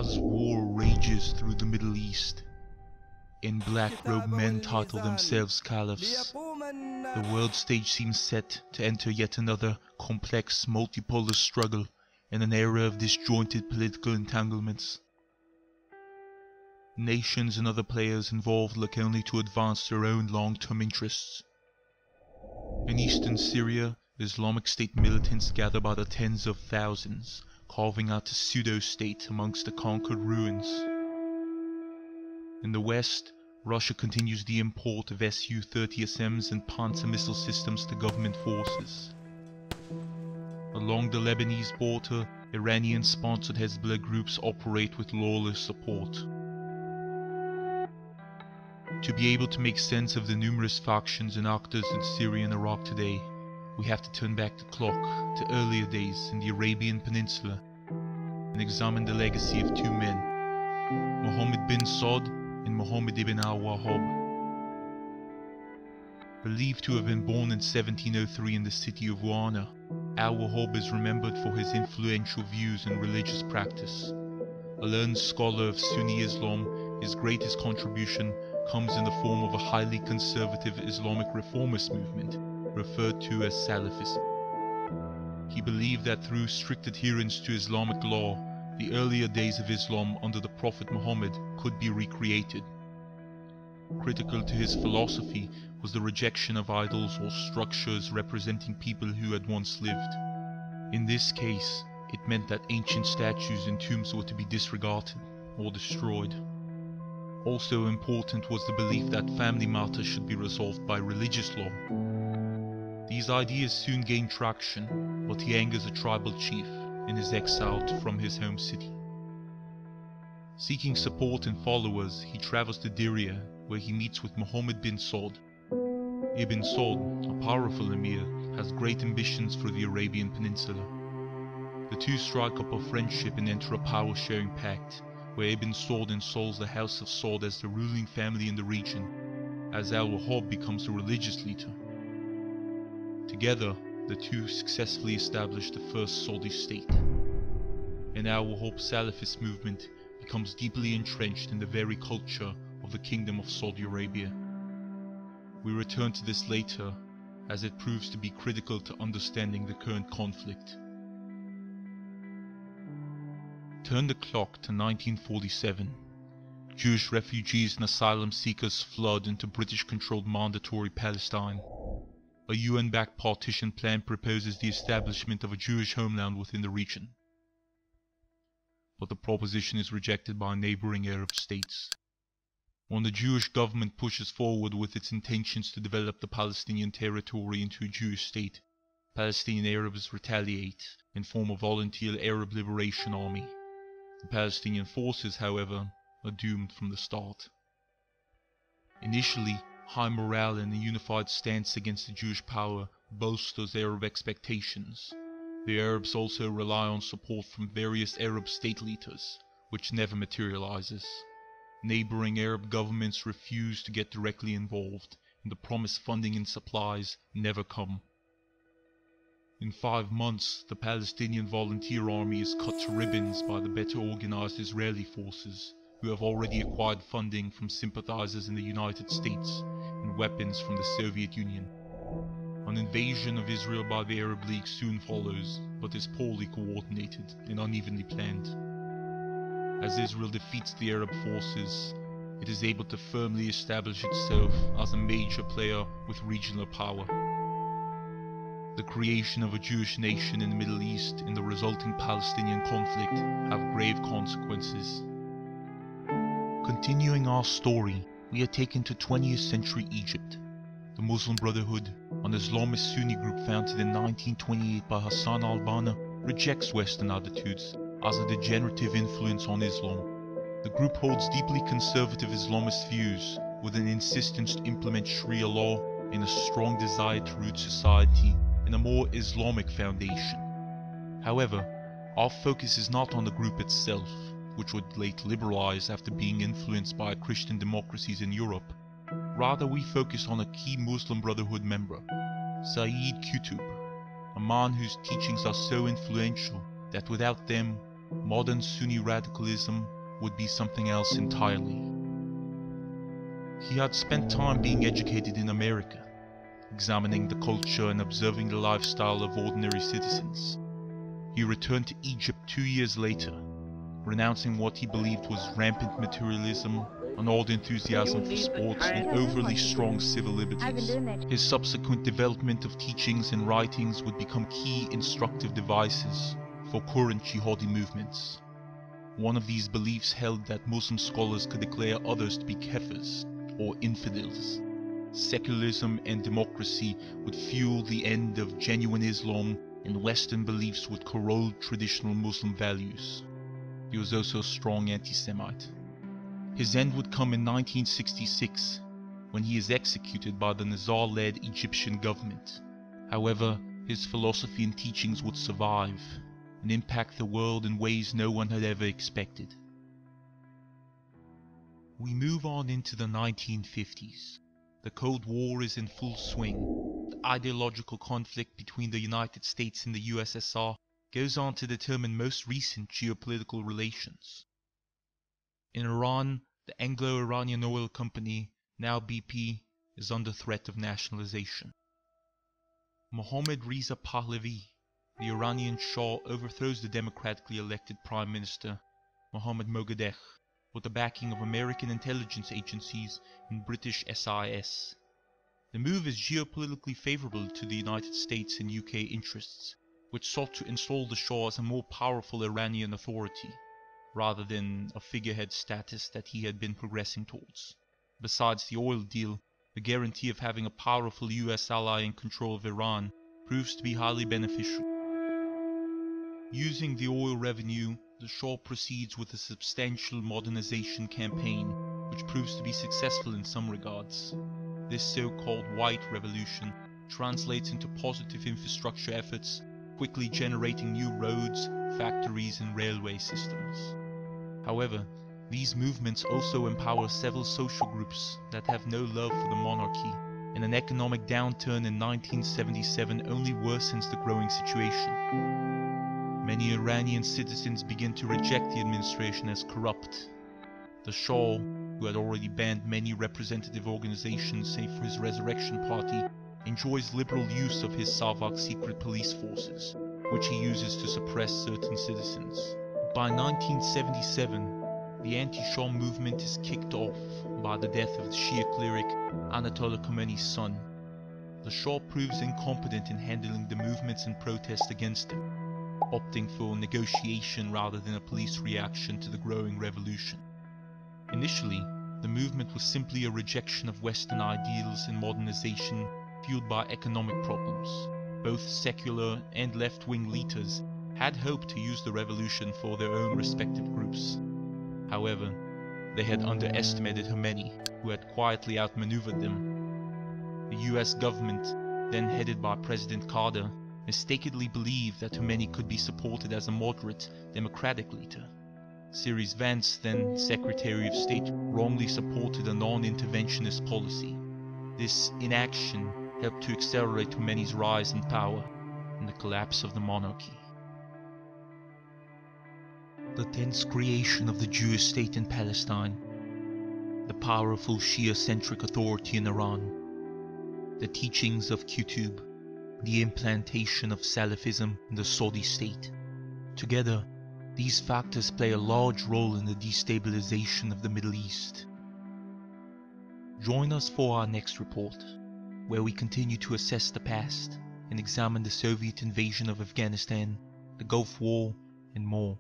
as war rages through the Middle East. In black-robed men title themselves caliphs. The world stage seems set to enter yet another complex multipolar struggle in an era of disjointed political entanglements. Nations and other players involved look only to advance their own long-term interests. In eastern Syria, Islamic State militants gather by the tens of thousands, carving out a pseudo-state amongst the conquered ruins. In the west, Russia continues the import of Su-30SMs and Panzer missile systems to government forces. Along the Lebanese border, Iranian-sponsored Hezbollah groups operate with loyalist support. To be able to make sense of the numerous factions and actors in Syria and Iraq today, we have to turn back the clock to earlier days in the Arabian Peninsula and examine the legacy of two men, Mohammed bin Saud and Muhammad ibn al-Wahhab. Believed to have been born in 1703 in the city of Wana, al-Wahhab is remembered for his influential views and religious practice. A learned scholar of Sunni Islam, his greatest contribution comes in the form of a highly conservative Islamic reformist movement referred to as Salafism. He believed that through strict adherence to Islamic law, the earlier days of Islam under the Prophet Muhammad could be recreated. Critical to his philosophy was the rejection of idols or structures representing people who had once lived. In this case, it meant that ancient statues and tombs were to be disregarded or destroyed. Also important was the belief that family matters should be resolved by religious law. These ideas soon gained traction, but he angers a tribal chief and is exiled from his home city. Seeking support and followers, he travels to Diriyah, where he meets with Muhammad bin Saud. Ibn Saud, a powerful emir, has great ambitions for the Arabian Peninsula. The two strike up a friendship and enter a power-sharing pact, where Ibn Saud installs the House of Saud as the ruling family in the region, as al-Wahhab becomes the religious leader. Together, the two successfully established the first Saudi state, and al-Wahhab's Salafist movement becomes deeply entrenched in the very culture of the Kingdom of Saudi Arabia. We return to this later, as it proves to be critical to understanding the current conflict. Turn the clock to 1947. Jewish refugees and asylum seekers flood into British-controlled mandatory Palestine. A UN-backed partition plan proposes the establishment of a Jewish homeland within the region. But the proposition is rejected by neighboring Arab states. When the Jewish government pushes forward with its intentions to develop the Palestinian territory into a Jewish state, Palestinian Arabs retaliate and form a volunteer Arab Liberation Army. The Palestinian forces, however, are doomed from the start. Initially, high morale and a unified stance against the Jewish power bolsters Arab expectations. The Arabs also rely on support from various Arab state leaders, which never materializes. Neighboring Arab governments refuse to get directly involved, and the promised funding and supplies never come. In 5 months, the Palestinian volunteer army is cut to ribbons by the better organized Israeli forces, who have already acquired funding from sympathizers in the United States and weapons from the Soviet Union. An invasion of Israel by the Arab League soon follows, but is poorly coordinated and unevenly planned. As Israel defeats the Arab forces, it is able to firmly establish itself as a major player with regional power. The creation of a Jewish nation in the Middle East and the resulting Palestinian conflict have grave consequences. Continuing our story, we are taken to 20th century Egypt. The Muslim Brotherhood, an Islamist Sunni group founded in 1928 by Hassan al-Banna, rejects Western attitudes as a degenerative influence on Islam. The group holds deeply conservative Islamist views, with an insistence to implement Sharia law and a strong desire to root society in a more Islamic foundation. However, our focus is not on the group itself, which would later liberalize after being influenced by Christian democracies in Europe. Rather, we focus on a key Muslim Brotherhood member, Sayyid Qutb, a man whose teachings are so influential that without them, modern Sunni radicalism would be something else entirely. He had spent time being educated in America, examining the culture and observing the lifestyle of ordinary citizens. He returned to Egypt 2 years later, renouncing what he believed was rampant materialism, an odd enthusiasm for sports, and overly strong civil liberties. His subsequent development of teachings and writings would become key instructive devices for current jihadi movements. One of these beliefs held that Muslim scholars could declare others to be kafirs, or infidels. Secularism and democracy would fuel the end of genuine Islam, and Western beliefs would corrode traditional Muslim values. He was also a strong anti-Semite. His end would come in 1966, when he is executed by the Nizar-led Egyptian government. However, his philosophy and teachings would survive, and impact the world in ways no one had ever expected. We move on into the 1950s. The Cold War is in full swing. The ideological conflict between the United States and the USSR goes on to determine most recent geopolitical relations. In Iran, the Anglo-Iranian oil company, now BP, is under threat of nationalization. Mohammad Reza Pahlavi, the Iranian Shah, overthrows the democratically elected Prime Minister, Mohammad Moghadegh, with the backing of American intelligence agencies and British SIS. The move is geopolitically favorable to the United States and UK interests, which sought to install the Shah as a more powerful Iranian authority, rather than a figurehead status that he had been progressing towards. Besides the oil deal, the guarantee of having a powerful US ally in control of Iran proves to be highly beneficial. Using the oil revenue, the Shah proceeds with a substantial modernization campaign, which proves to be successful in some regards. This so-called White Revolution translates into positive infrastructure efforts, quickly generating new roads, factories, and railway systems. However, these movements also empower several social groups that have no love for the monarchy, and an economic downturn in 1977 only worsens the growing situation. Many Iranian citizens begin to reject the administration as corrupt. The Shah, who had already banned many representative organizations save for his resurrection party, enjoys liberal use of his Savak secret police forces, which he uses to suppress certain citizens. By 1977, the anti-Shah movement is kicked off by the death of the Shia cleric Ayatollah Khamenei's son. The Shah proves incompetent in handling the movements and protests against him, opting for negotiation rather than a police reaction to the growing revolution. Initially, the movement was simply a rejection of Western ideals and modernization fueled by economic problems. Both secular and left-wing leaders had hoped to use the revolution for their own respective groups. However, they had underestimated Khamenei, who had quietly outmaneuvered them. The US government, then headed by President Carter, mistakenly believed that Khamenei could be supported as a moderate, democratic leader. Cyrus Vance, then Secretary of State, wrongly supported a non-interventionist policy. This inaction helped to accelerate Khomeiни's rise in power and the collapse of the monarchy. The tense creation of the Jewish state in Palestine, the powerful Shia-centric authority in Iran, the teachings of Qutb, the implantation of Salafism in the Saudi state. Together, these factors play a large role in the destabilization of the Middle East. Join us for our next report, where we continue to assess the past and examine the Soviet invasion of Afghanistan, the Gulf War, and more.